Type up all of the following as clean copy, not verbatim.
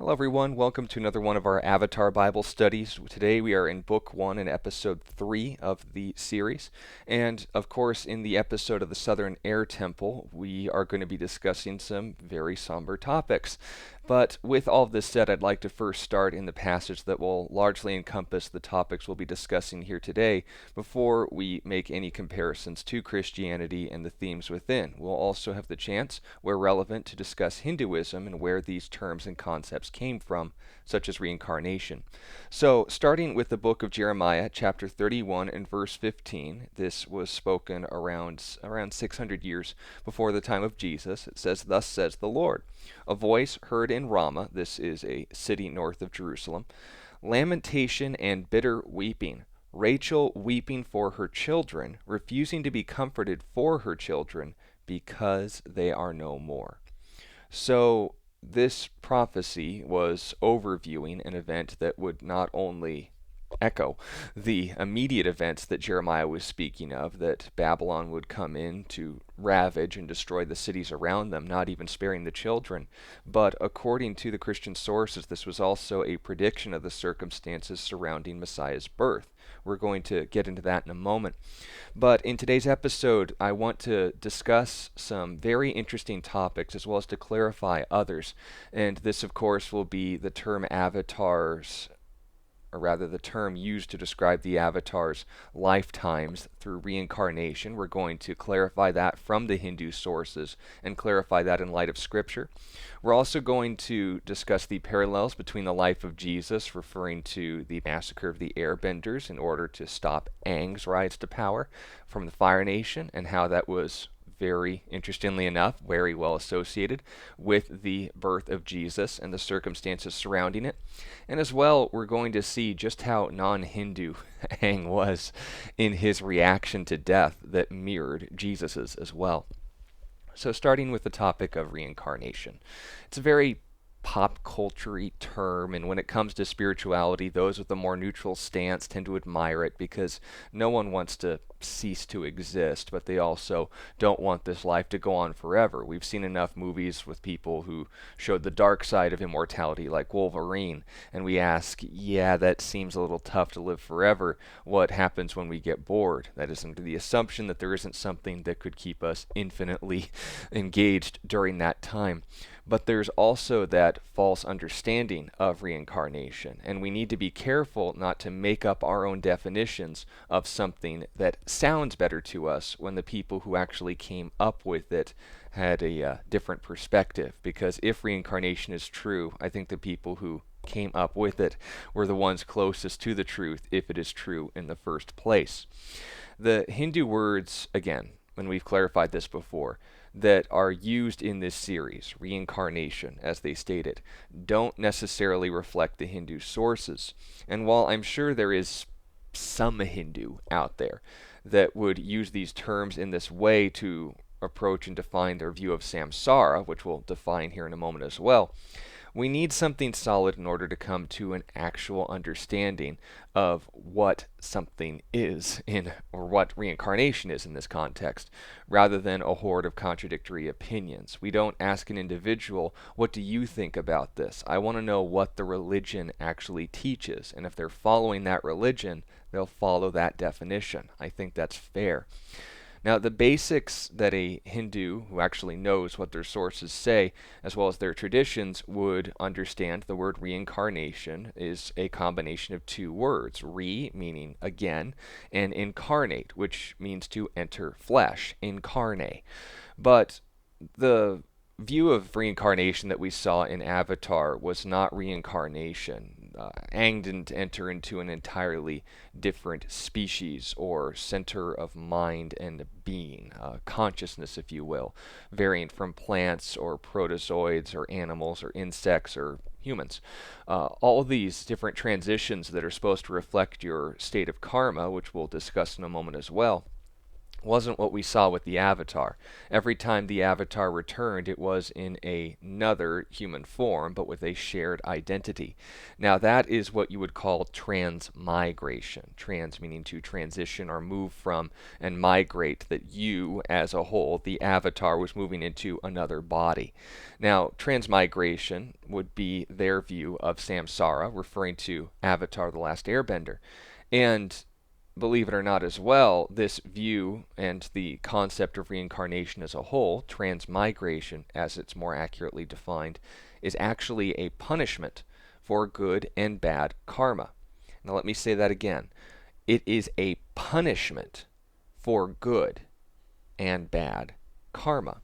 Hello, everyone. Welcome to another one of our Avatar Bible studies. Today we are in Book 1 and Episode 3 of the series. And, of course, in the episode of the Southern Air Temple, we are going to be discussing some very somber topics. But with all of this said, I'd like to first start in the passage that will largely encompass the topics we'll be discussing here today before we make any comparisons to Christianity and the themes within. We'll also have the chance, where relevant, to discuss Hinduism and where these terms and concepts came from, such as reincarnation. So, starting with the book of Jeremiah, chapter 31 and verse 15, this was spoken around 600 years before the time of Jesus. It says, "Thus says the Lord, a voice heard in Ramah," this is a city north of Jerusalem, "lamentation and bitter weeping, Rachel weeping for her children, refusing to be comforted for her children, because they are no more." So this prophecy was overviewing an event that would not only echo the immediate events that Jeremiah was speaking of, that Babylon would come in to ravage and destroy the cities around them, not even sparing the children. But according to the Christian sources, this was also a prediction of the circumstances surrounding Messiah's birth. We're going to get into that in a moment. But in today's episode, I want to discuss some very interesting topics as well as to clarify others. And this, of course, will be the term avatars, or rather the term used to describe the avatar's lifetimes through reincarnation. We're going to clarify that from the Hindu sources and clarify that in light of Scripture. We're also going to discuss the parallels between the life of Jesus, referring to the massacre of the airbenders in order to stop Aang's rise to power from the Fire Nation, and how that was very interestingly enough, very well associated with the birth of Jesus and the circumstances surrounding it. And as well, we're going to see just how non-Hindu Aang was in his reaction to death that mirrored Jesus's as well. So starting with the topic of reincarnation. It's a very pop culture-y term, and when it comes to spirituality, those with a more neutral stance tend to admire it because no one wants to cease to exist, but they also don't want this life to go on forever. We've seen enough movies with people who showed the dark side of immortality, like Wolverine, and we ask, yeah, that seems a little tough to live forever. What happens when we get bored? That is under the assumption that there isn't something that could keep us infinitely engaged during that time. But there's also that false understanding of reincarnation, and we need to be careful not to make up our own definitions of something that sounds better to us when the people who actually came up with it had a different perspective. Because if reincarnation is true, I think the people who came up with it were the ones closest to the truth, if it is true in the first place. The Hindu words, again, when we've clarified this before, that are used in this series, reincarnation, as they stated, don't necessarily reflect the Hindu sources. And while I'm sure there is some Hindu out there that would use these terms in this way to approach and define their view of samsara, which we'll define here in a moment as well, we need something solid in order to come to an actual understanding of what something is or what reincarnation is in this context, rather than a horde of contradictory opinions. We don't ask an individual, what do you think about this? I want to know what the religion actually teaches, and if they're following that religion, they'll follow that definition. I think that's fair. Now, the basics that a Hindu who actually knows what their sources say, as well as their traditions, would understand the word reincarnation is a combination of two words. Re, meaning again, and incarnate, which means to enter flesh, incarnate. But the view of reincarnation that we saw in Avatar was not reincarnation. Aang didn't enter into an entirely different species or center of mind and being, consciousness, if you will, varying from plants or protozoids or animals or insects or humans. All of these different transitions that are supposed to reflect your state of karma, which we'll discuss in a moment as well, wasn't what we saw with the Avatar. Every time the Avatar returned, it was in another human form, but with a shared identity. Now, that is what you would call transmigration. Trans meaning to transition or move from, and migrate, that you, as a whole, the Avatar, was moving into another body. Now, transmigration would be their view of samsara, referring to Avatar the Last Airbender. And believe it or not as well, this view and the concept of reincarnation as a whole, transmigration as it's more accurately defined, is actually a punishment for good and bad karma. Now let me say that again. It is a punishment for good and bad karma.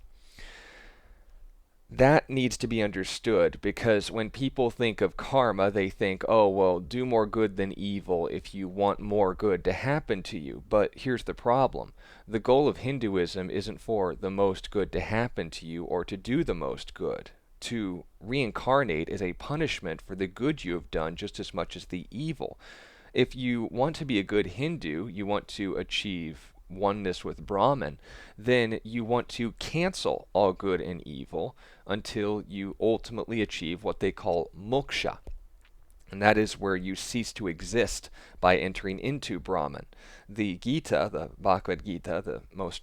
That needs to be understood, because when people think of karma, they think, oh, well, do more good than evil if you want more good to happen to you. But here's the problem. The goal of Hinduism isn't for the most good to happen to you or to do the most good. To reincarnate is a punishment for the good you have done just as much as the evil. If you want to be a good Hindu, you want to achieve oneness with Brahman, then you want to cancel all good and evil until you ultimately achieve what they call moksha. And that is where you cease to exist by entering into Brahman. The Gita, the Bhagavad Gita, the most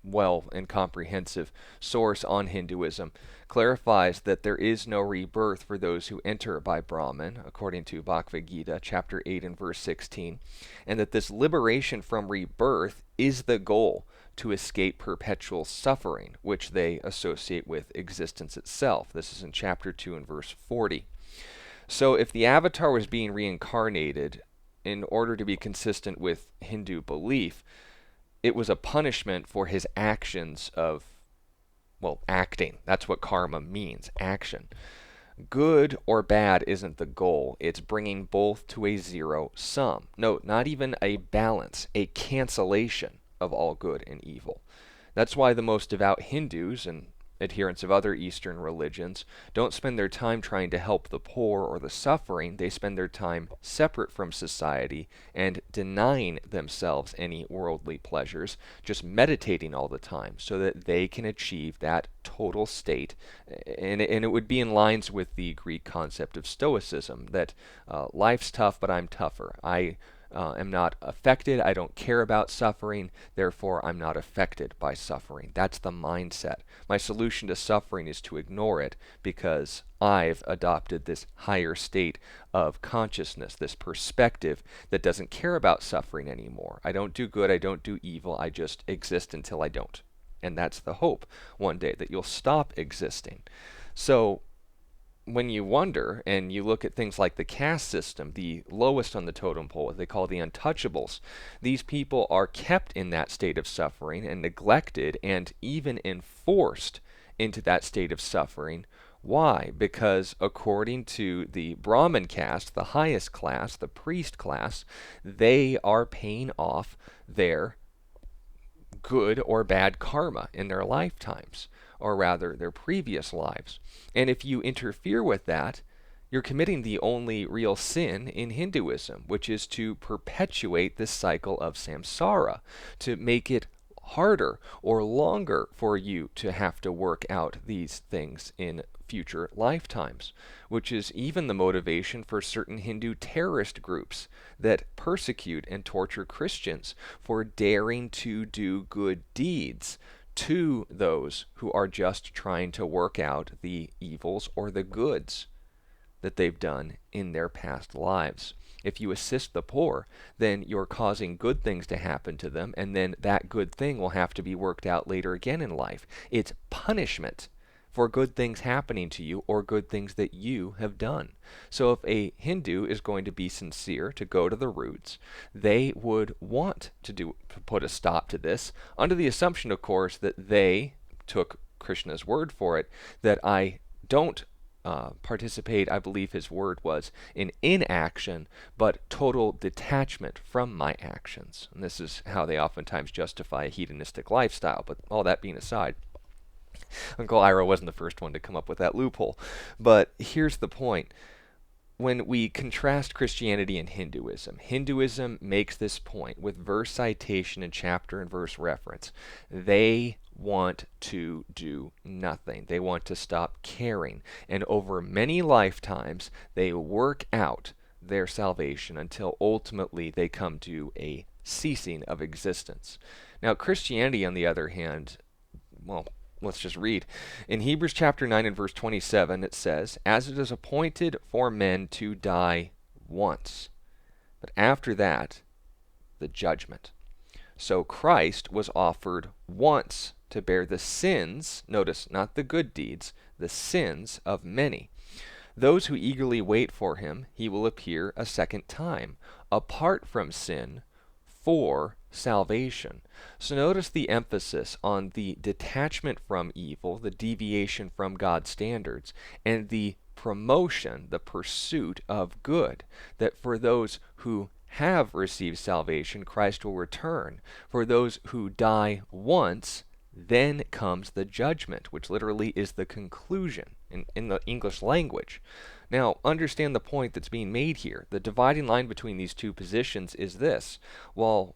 well and comprehensive source on Hinduism, clarifies that there is no rebirth for those who enter by Brahman, according to Bhagavad Gita, chapter 8 and verse 16, and that this liberation from rebirth is the goal to escape perpetual suffering, which they associate with existence itself. This is in chapter 2 and verse 40. So if the Avatar was being reincarnated in order to be consistent with Hindu belief, it was a punishment for his actions of, well, acting. That's what karma means, action. Good or bad isn't the goal. It's bringing both to a zero sum. No, not even a balance, a cancellation of all good and evil. That's why the most devout Hindus and adherents of other Eastern religions don't spend their time trying to help the poor or the suffering. They spend their time separate from society and denying themselves any worldly pleasures, just meditating all the time so that they can achieve that total state. And it would be in lines with the Greek concept of Stoicism, that life's tough, but I'm tougher. I am not affected. I don't care about suffering. Therefore, I'm not affected by suffering. That's the mindset. My solution to suffering is to ignore it because I've adopted this higher state of consciousness, this perspective that doesn't care about suffering anymore. I don't do good. I don't do evil. I just exist until I don't. And that's the hope one day, that you'll stop existing. So when you wonder and you look at things like the caste system, the lowest on the totem pole, what they call the Untouchables, these people are kept in that state of suffering and neglected and even enforced into that state of suffering. Why? Because according to the Brahmin caste, the highest class, the priest class, they are paying off their good or bad karma in their lifetimes, or rather their previous lives. And if you interfere with that, you're committing the only real sin in Hinduism, which is to perpetuate this cycle of samsara, to make it harder or longer for you to have to work out these things in future lifetimes, which is even the motivation for certain Hindu terrorist groups that persecute and torture Christians for daring to do good deeds to those who are just trying to work out the evils or the goods that they've done in their past lives. If you assist the poor, then you're causing good things to happen to them, and then that good thing will have to be worked out later again in life. It's punishment for good things happening to you or good things that you have done. So if a Hindu is going to be sincere, to go to the roots, they would want to put a stop to this, under the assumption, of course, that they took Krishna's word for it, that I don't participate, I believe his word was, in inaction, but total detachment from my actions. And this is how they oftentimes justify a hedonistic lifestyle. But all that being aside, Uncle Ira wasn't the first one to come up with that loophole. But here's the point. when we contrast Christianity and Hinduism, Hinduism makes this point with verse citation and chapter and verse reference. They want to do nothing. They want to stop caring. And over many lifetimes, they work out their salvation until ultimately they come to a ceasing of existence. Now, Christianity, on the other hand, well, let's just read. In Hebrews chapter 9 and verse 27, it says, "As it is appointed for men to die once, but after that, the judgment. So Christ was offered once to bear the sins," notice, not the good deeds, "the sins of many. Those who eagerly wait for him, he will appear a second time, apart from sin, for salvation." So notice the emphasis on the detachment from evil, the deviation from God's standards, and the promotion, the pursuit of good, that for those who have received salvation, Christ will return. For those who die once, then comes the judgment, which literally is the conclusion in the English language. Now, understand the point that's being made here. The dividing line between these two positions is this. While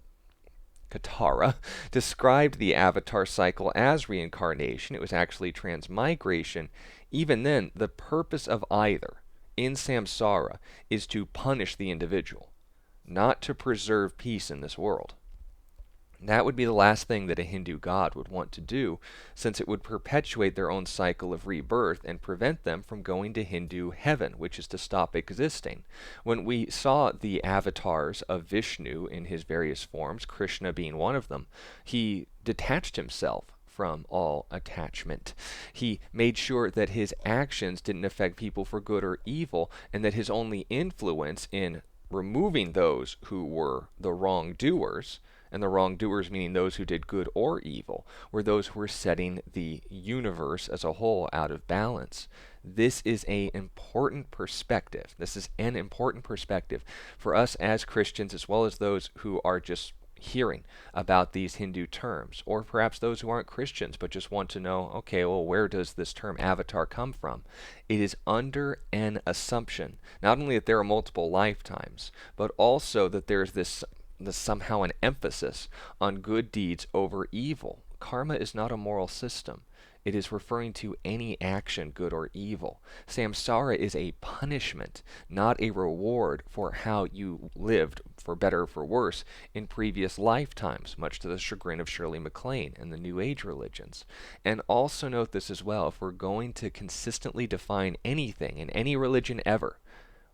Katara described the avatar cycle as reincarnation, it was actually transmigration. Even then, the purpose of either in samsara is to punish the individual, not to preserve peace in this world. That would be the last thing that a Hindu god would want to do, since it would perpetuate their own cycle of rebirth and prevent them from going to Hindu heaven, which is to stop existing. When we saw the avatars of Vishnu in his various forms, Krishna being one of them, he detached himself from all attachment. He made sure that his actions didn't affect people for good or evil, and that his only influence in removing those who were the wrongdoers, and the wrongdoers meaning those who did good or evil, were those who were setting the universe as a whole out of balance. This is an important perspective. This is an important perspective for us as Christians, as well as those who are just hearing about these Hindu terms, or perhaps those who aren't Christians but just want to know, okay, well, where does this term avatar come from? It is under an assumption, not only that there are multiple lifetimes, but also that there's this somehow an emphasis on good deeds over evil. Karma is not a moral system. It is referring to any action, good or evil. Samsara is a punishment, not a reward for how you lived, for better or for worse, in previous lifetimes, much to the chagrin of Shirley MacLaine and the New Age religions. And also note this as well, if we're going to consistently define anything in any religion ever,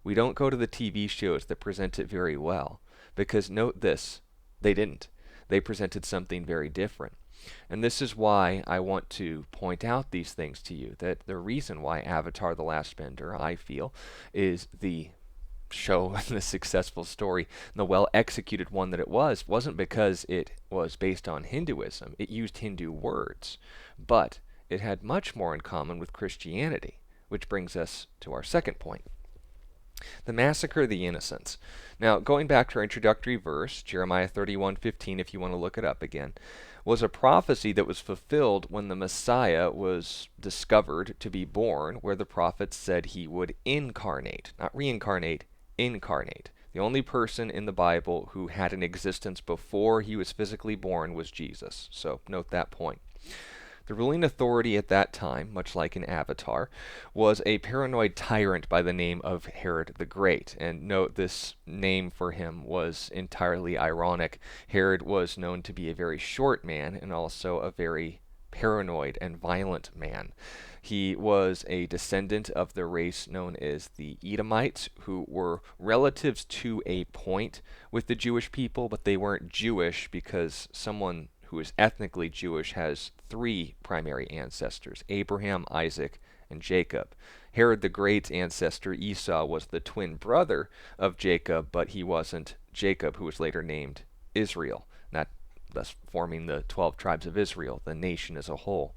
we don't go to the TV shows that present it very well. Because note this, they didn't. They presented something very different. And this is why I want to point out these things to you, that the reason why Avatar: The Last Bender, I feel, is the show and the successful story, and the well-executed one that it wasn't because it was based on Hinduism. It used Hindu words, but it had much more in common with Christianity, which brings us to our second point. The Massacre of the Innocents. Now, going back to our introductory verse, Jeremiah 31:15, if you want to look it up again, was a prophecy that was fulfilled when the Messiah was discovered to be born, where the prophets said he would incarnate, not reincarnate, incarnate. The only person in the Bible who had an existence before he was physically born was Jesus. So note that point. The ruling authority at that time, much like in Avatar, was a paranoid tyrant by the name of Herod the Great. And note this name for him was entirely ironic. Herod was known to be a very short man and also a very paranoid and violent man. He was a descendant of the race known as the Edomites, who were relatives to a point with the Jewish people, but they weren't Jewish because someone who is ethnically Jewish has three primary ancestors: Abraham, Isaac, and Jacob. Herod the Great's ancestor, Esau, was the twin brother of Jacob, but he wasn't Jacob, who was later named Israel, thus forming the 12 tribes of Israel, the nation as a whole.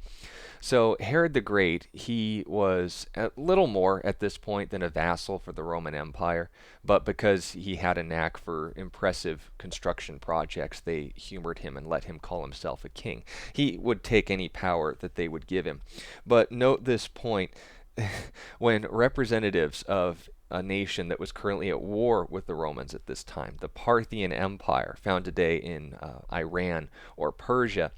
So Herod the Great, he was a little more at this point than a vassal for the Roman Empire, but because he had a knack for impressive construction projects, they humored him and let him call himself a king. He would take any power that they would give him. But note this point, when representatives of a nation that was currently at war with the Romans at this time, the Parthian Empire, found today in Iran or Persia.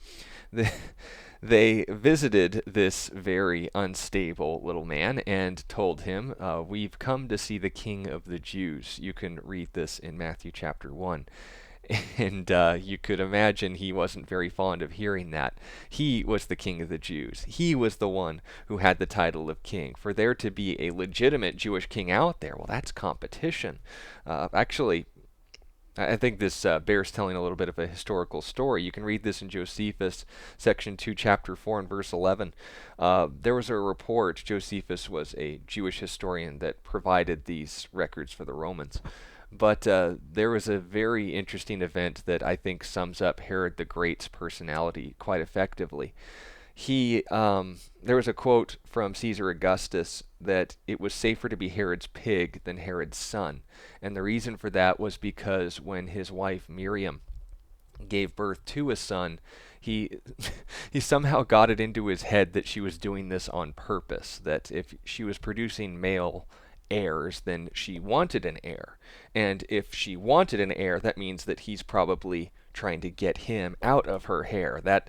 They visited this very unstable little man and told him, "We've come to see the King of the Jews." You can read this in Matthew chapter 1. And you could imagine he wasn't very fond of hearing that. He was the King of the Jews. He was the one who had the title of king. For there to be a legitimate Jewish king out there, well, that's competition. Actually, I think this bears telling a little bit of a historical story. You can read this in Josephus, section 2, chapter 4, and verse 11. There was a report. Josephus was a Jewish historian that provided these records for the Romans. But there was a very interesting event that I think sums up Herod the Great's personality quite effectively. There was a quote from Caesar Augustus that it was safer to be Herod's pig than Herod's son. And the reason for that was because when his wife Miriam gave birth to a son, he he somehow got it into his head that she was doing this on purpose, that if she was producing male heirs, then she wanted an heir. And if she wanted an heir, that means that he's probably trying to get him out of her hair. That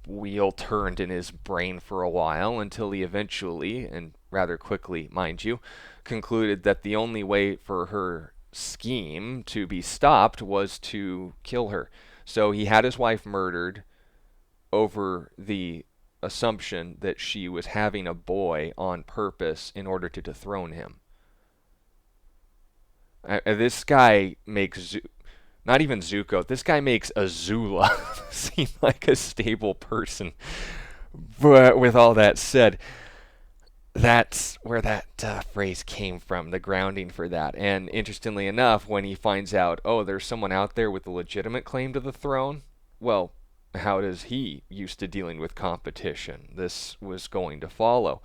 wheel turned in his brain for a while until he eventually, and rather quickly, mind you, concluded that the only way for her scheme to be stopped was to kill her. So he had his wife murdered over the assumption that she was having a boy on purpose in order to dethrone him. This guy makes not even Zuko. This guy makes Azula seem like a stable person. But with all that said, that's where that phrase came from, the grounding for that. And interestingly enough, when he finds out, oh, there's someone out there with a legitimate claim to the throne, well, how does he used to dealing with competition? This was going to follow.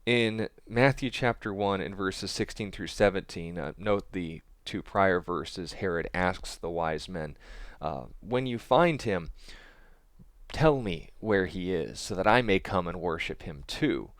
In Matthew chapter 1 and verses 16 through 17, note the two prior verses. Herod asks the wise men, when you find him, tell me where he is, so that I may come and worship him too.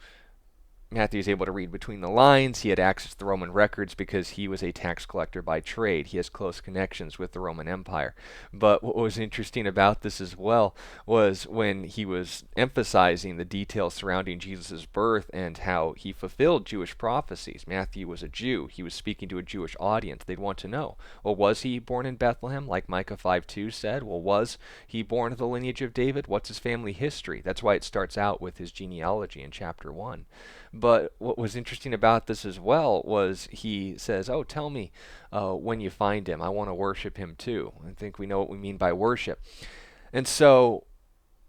Matthew is able to read between the lines. He had access to the Roman records because he was a tax collector by trade. He has close connections with the Roman Empire. But what was interesting about this as well was when he was emphasizing the details surrounding Jesus' birth and how he fulfilled Jewish prophecies. Matthew was a Jew. He was speaking to a Jewish audience. They'd want to know, well, was he born in Bethlehem, like Micah 5:2 said? Well, was he born of the lineage of David? What's his family history? That's why it starts out with his genealogy in chapter 1. But what was interesting about this as well was he says, oh, tell me when you find him. I want to worship him too. I think we know what we mean by worship. And so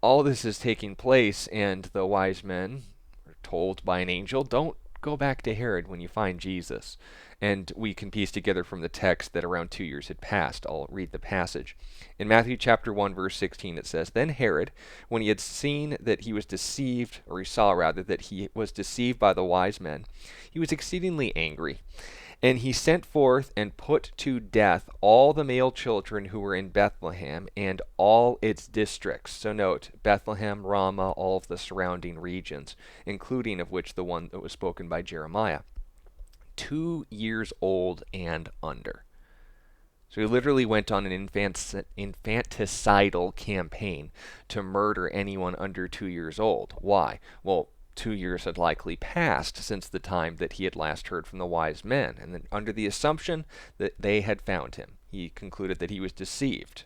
all this is taking place, and the wise men are told by an angel, don't go back to Herod when you find Jesus. And we can piece together from the text that around 2 years had passed. I'll read the passage. In Matthew chapter 1, verse 16, it says, Then Herod, when he had seen that he was deceived, or he saw rather, that he was deceived by the wise men, he was exceedingly angry. And he sent forth and put to death all the male children who were in Bethlehem and all its districts. So note, Bethlehem, Ramah, all of the surrounding regions, including of which the one that was spoken by Jeremiah. 2 years old and under. So he literally went on an infanticidal campaign to murder anyone under 2 years old. Why? Well, 2 years had likely passed since the time that he had last heard from the wise men, and then under the assumption that they had found him, he concluded that he was deceived.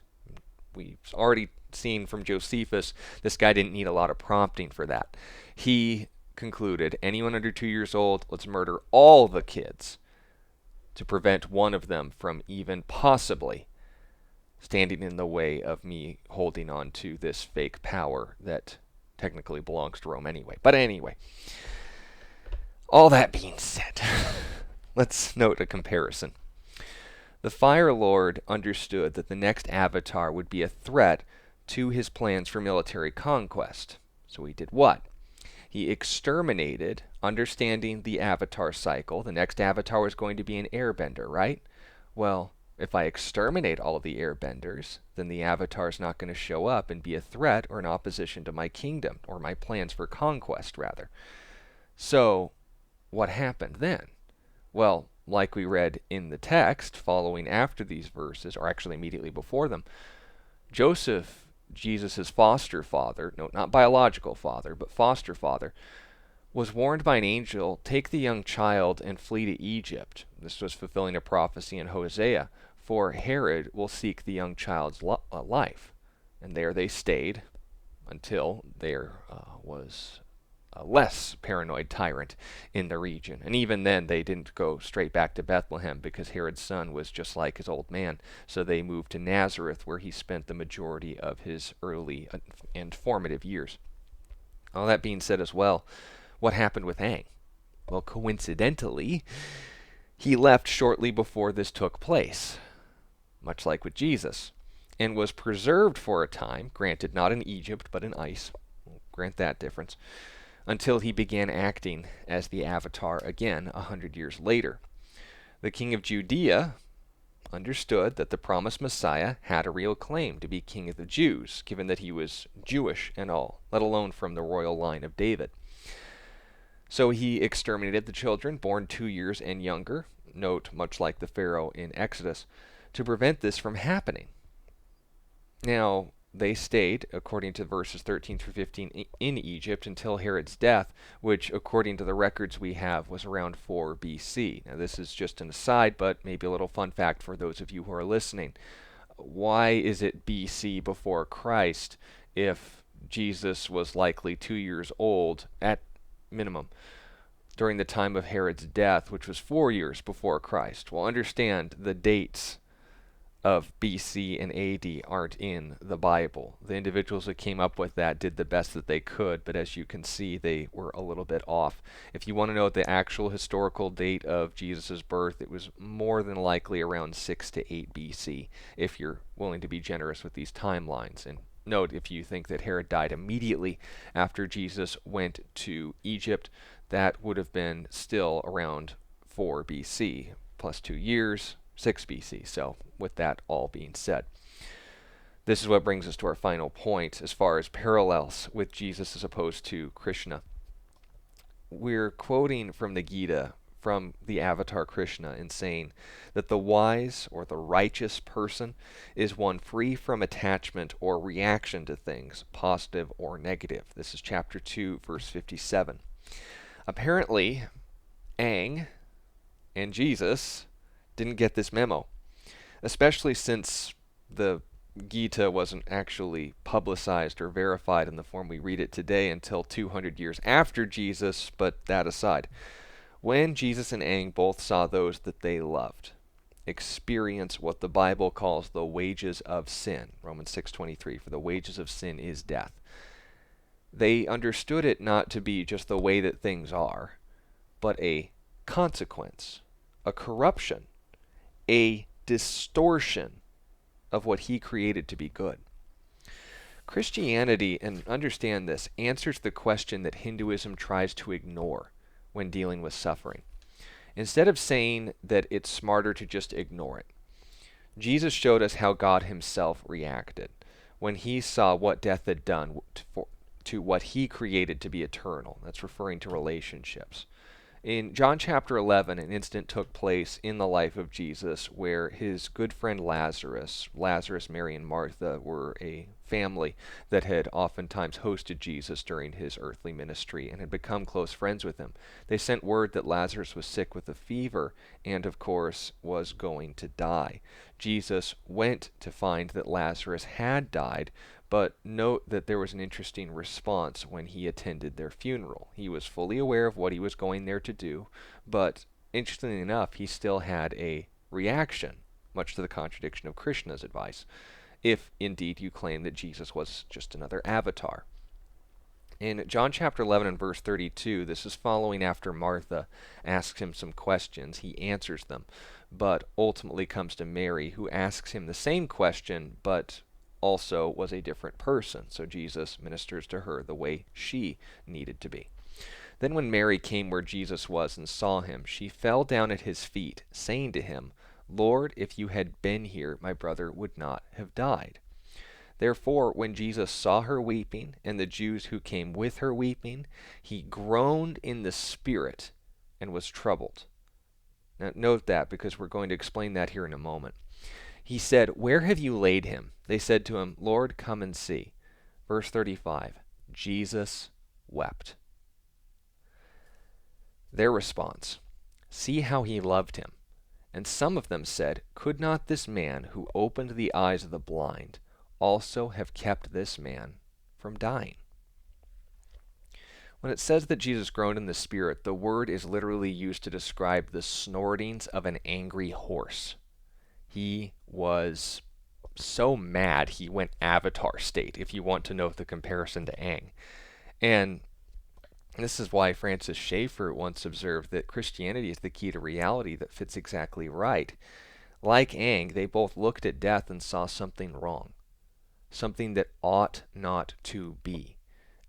We've already seen from Josephus, this guy didn't need a lot of prompting for that. He concluded, anyone under 2 years old, let's murder all the kids to prevent one of them from even possibly standing in the way of me holding on to this fake power that technically belongs to Rome anyway. But anyway, all that being said, let's note a comparison. The Fire Lord understood that the next avatar would be a threat to his plans for military conquest. So he did what? He exterminated, understanding the avatar cycle. The next avatar was going to be an airbender, right? Well, if I exterminate all of the airbenders, then the avatar is not going to show up and be a threat or an opposition to my kingdom, or my plans for conquest, rather. So, what happened then? Well, like we read in the text following after these verses, or actually immediately before them, Joseph, Jesus' foster father, no, not biological father, but foster father, was warned by an angel, take the young child and flee to Egypt. This was fulfilling a prophecy in Hosea, for Herod will seek the young child's life. And there they stayed until there was a less paranoid tyrant in the region. And even then, they didn't go straight back to Bethlehem because Herod's son was just like his old man. So they moved to Nazareth, where he spent the majority of his early and formative years. All that being said as well, what happened with Aang? Well, coincidentally, he left shortly before this took place, much like with Jesus, and was preserved for a time, granted not in Egypt, but in ice. We'll grant that difference, until he began acting as the Avatar again 100 years later. The king of Judea understood that the promised Messiah had a real claim to be king of the Jews, given that he was Jewish and all, let alone from the royal line of David. So he exterminated the children born 2 years and younger, note much like the Pharaoh in Exodus, to prevent this from happening. Now, they stayed, according to verses 13 through 15, in Egypt until Herod's death, which, according to the records we have, was around 4 BC. Now, this is just an aside, but maybe a little fun fact for those of you who are listening. Why is it BC before Christ if Jesus was likely 2 years old at minimum during the time of Herod's death, which was 4 years before Christ? Well, understand the dates of BC and AD aren't in the Bible. The individuals that came up with that did the best that they could, but as you can see, they were a little bit off. If you want to know the actual historical date of Jesus' birth, it was more than likely around 6 to 8 BC, if you're willing to be generous with these timelines. And note, if you think that Herod died immediately after Jesus went to Egypt, that would have been still around 4 BC, plus 2 years, 6 BC. So with that all being said, this is what brings us to our final point as far as parallels with Jesus as opposed to Krishna. We're quoting from the Gita, from the Avatar Krishna, in saying that the wise or the righteous person is one free from attachment or reaction to things, positive or negative. This is chapter 2, verse 57. Apparently, Aang and Jesus didn't get this memo, especially since the Gita wasn't actually publicized or verified in the form we read it today until 200 years after Jesus, but that aside. When Jesus and Aang both saw those that they loved experience what the Bible calls the wages of sin, Romans 6:23, for the wages of sin is death, they understood it not to be just the way that things are, but a consequence, a corruption, a distortion of what he created to be good. Christianity, and understand this, answers the question that Hinduism tries to ignore when dealing with suffering. Instead of saying that it's smarter to just ignore it, Jesus showed us how God himself reacted when he saw what death had done to what he created to be eternal. That's referring to relationships. In John chapter 11, an incident took place in the life of Jesus where his good friend Lazarus, Mary, and Martha were a family that had oftentimes hosted Jesus during his earthly ministry and had become close friends with him. They sent word that Lazarus was sick with a fever and, of course, was going to die. Jesus went to find that Lazarus had died, but note that there was an interesting response when he attended their funeral. He was fully aware of what he was going there to do, but interestingly enough, he still had a reaction, much to the contradiction of Krishna's advice, if indeed you claim that Jesus was just another avatar. In John chapter 11 and verse 32, this is following after Martha asks him some questions. He answers them, but ultimately comes to Mary, who asks him the same question, but also was a different person. So Jesus ministers to her the way she needed to be. Then when Mary came where Jesus was and saw him, she fell down at his feet, saying to him, Lord, if you had been here, my brother would not have died. Therefore, when Jesus saw her weeping, and the Jews who came with her weeping, he groaned in the spirit and was troubled. Now, note that because we're going to explain that here in a moment. He said, "Where have you laid him?" They said to him, "Lord, come and see." Verse 35, Jesus wept. Their response, "See how he loved him." And some of them said, "Could not this man who opened the eyes of the blind also have kept this man from dying?" When it says that Jesus groaned in the Spirit, the word is literally used to describe the snortings of an angry horse. He was so mad he went Avatar state, if you want to know the comparison to Aang. And this is why Francis Schaeffer once observed that Christianity is the key to reality that fits exactly right. Like Aang, they both looked at death and saw something wrong, something that ought not to be.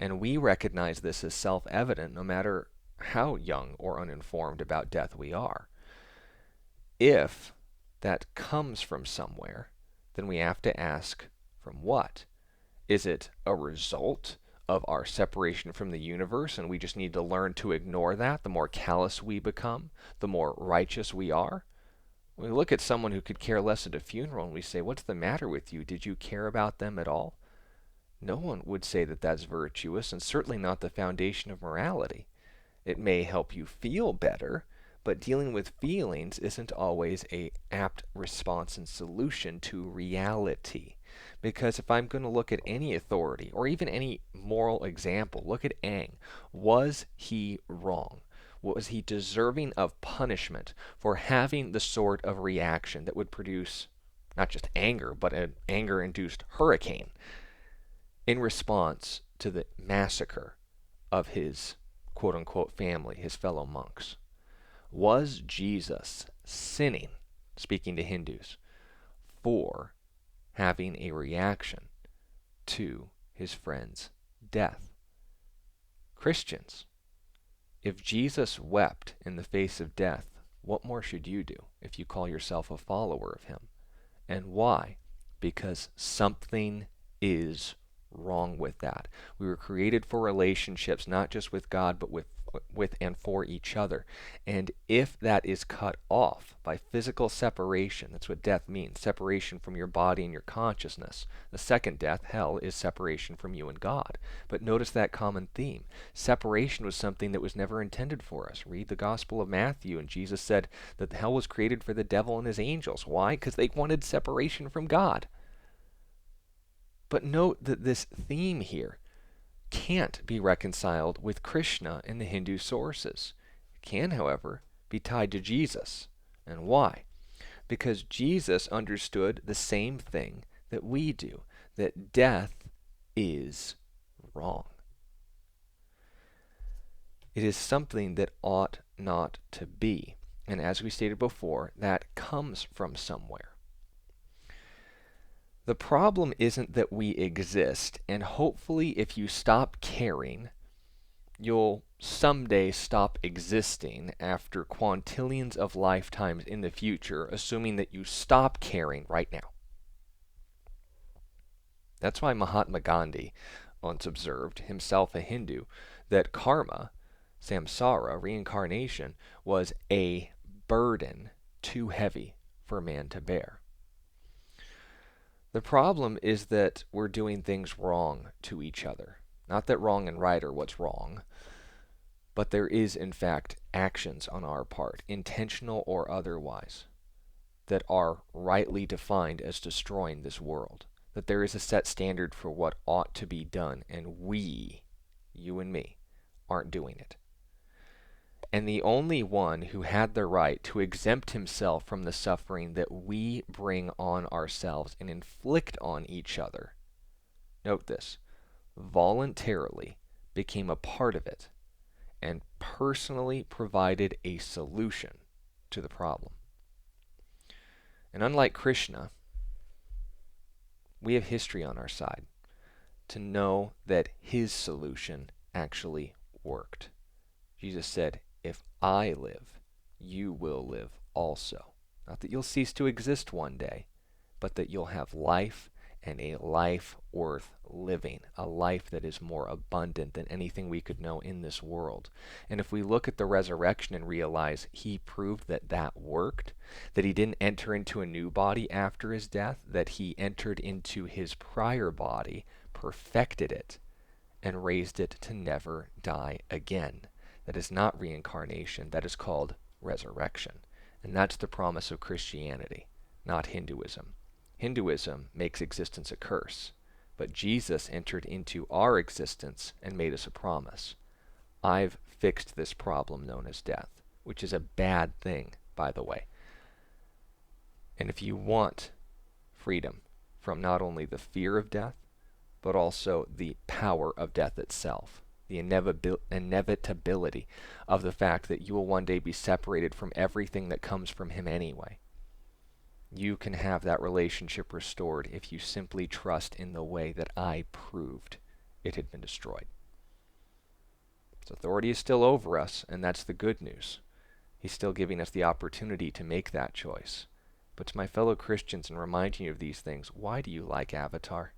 And we recognize this as self-evident no matter how young or uninformed about death we are. If that comes from somewhere, then we have to ask, from what? Is it a result of our separation from the universe and we just need to learn to ignore that? The more callous we become, the more righteous we are? We look at someone who could care less at a funeral and we say, "What's the matter with you? Did you care about them at all?" No one would say that that's virtuous, and certainly not the foundation of morality. It may help you feel better, but dealing with feelings isn't always an apt response and solution to reality. Because if I'm going to look at any authority, or even any moral example, look at Aang. Was he wrong? Was he deserving of punishment for having the sort of reaction that would produce not just anger, but an anger-induced hurricane in response to the massacre of his quote-unquote family, his fellow monks? Was Jesus sinning, speaking to Hindus, for having a reaction to his friend's death? Christians, if Jesus wept in the face of death, what more should you do if you call yourself a follower of him? And why? Because something is wrong with that. We were created for relationships, not just with God, but with and for each other. And if that is cut off by physical separation, that's what death means, separation from your body and your consciousness. The second death, hell, is separation from you and God. But notice that common theme. Separation was something that was never intended for us. Read the Gospel of Matthew, and Jesus said that hell was created for the devil and his angels. Why? Because they wanted separation from God. But note that this theme here can't be reconciled with Krishna in the Hindu sources. It can, however, be tied to Jesus. And why? Because Jesus understood the same thing that we do, that death is wrong. It is something that ought not to be. And as we stated before, that comes from somewhere. The problem isn't that we exist, and hopefully if you stop caring, you'll someday stop existing after quintillions of lifetimes in the future, assuming that you stop caring right now. That's why Mahatma Gandhi once observed, himself a Hindu, that karma, samsara, reincarnation, was a burden too heavy for man to bear. The problem is that we're doing things wrong to each other. Not that wrong and right are what's wrong, but there is, in fact, actions on our part, intentional or otherwise, that are rightly defined as destroying this world. That there is a set standard for what ought to be done, and we, you and me, aren't doing it. And the only one who had the right to exempt himself from the suffering that we bring on ourselves and inflict on each other, note this, voluntarily became a part of it and personally provided a solution to the problem. And unlike Krishna, we have history on our side to know that his solution actually worked. Jesus said, "If I live, you will live also." Not that you'll cease to exist one day, but that you'll have life and a life worth living, a life that is more abundant than anything we could know in this world. And if we look at the resurrection and realize he proved that that worked, that he didn't enter into a new body after his death, that he entered into his prior body, perfected it, and raised it to never die again. That is not reincarnation, that is called resurrection. And that's the promise of Christianity, not Hinduism. Hinduism makes existence a curse, but Jesus entered into our existence and made us a promise. I've fixed this problem known as death, which is a bad thing, by the way. And if you want freedom from not only the fear of death, but also the power of death itself, the inevitability of the fact that you will one day be separated from everything that comes from him anyway. You can have that relationship restored if you simply trust in the way that I proved it had been destroyed. His authority is still over us, and that's the good news. He's still giving us the opportunity to make that choice. But to my fellow Christians, and reminding you of these things, why do you like Avatar?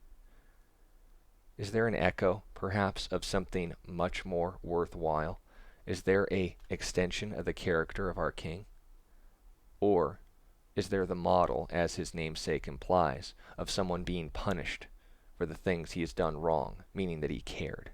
Is there an echo, perhaps, of something much more worthwhile? Is there an extension of the character of our King? Or is there the model, as his namesake implies, of someone being punished for the things he has done wrong, meaning that he cared?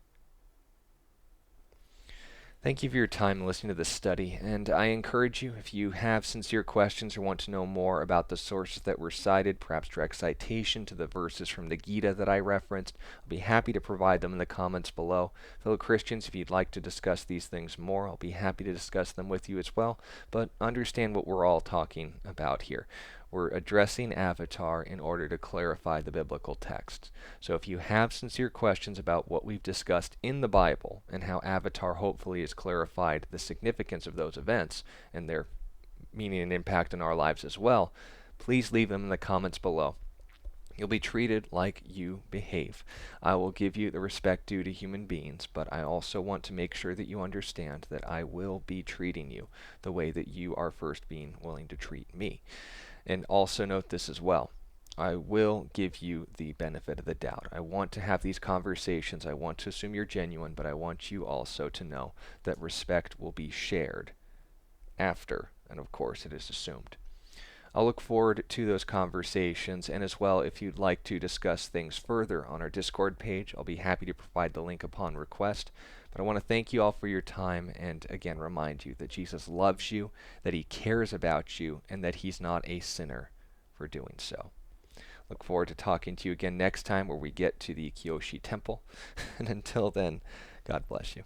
Thank you for your time listening to this study, and I encourage you, if you have sincere questions or want to know more about the sources that were cited, perhaps direct citation to the verses from the Gita that I referenced, I'll be happy to provide them in the comments below. Fellow Christians, if you'd like to discuss these things more, I'll be happy to discuss them with you as well, but understand what we're all talking about here. We're addressing Avatar in order to clarify the biblical text. So if you have sincere questions about what we've discussed in the Bible and how Avatar hopefully has clarified the significance of those events and their meaning and impact in our lives as well, please leave them in the comments below. You'll be treated like you behave. I will give you the respect due to human beings, but I also want to make sure that you understand that I will be treating you the way that you are first being willing to treat me. And also note this as well. I will give you the benefit of the doubt. I want to have these conversations. I want to assume you're genuine, but I want you also to know that respect will be shared after, and of course it is assumed. I'll look forward to those conversations, and as well, if you'd like to discuss things further on our Discord page, I'll be happy to provide the link upon request. But I want to thank you all for your time, and again remind you that Jesus loves you, that he cares about you, and that he's not a sinner for doing so. Look forward to talking to you again next time where we get to the Kyoshi Temple. And until then, God bless you.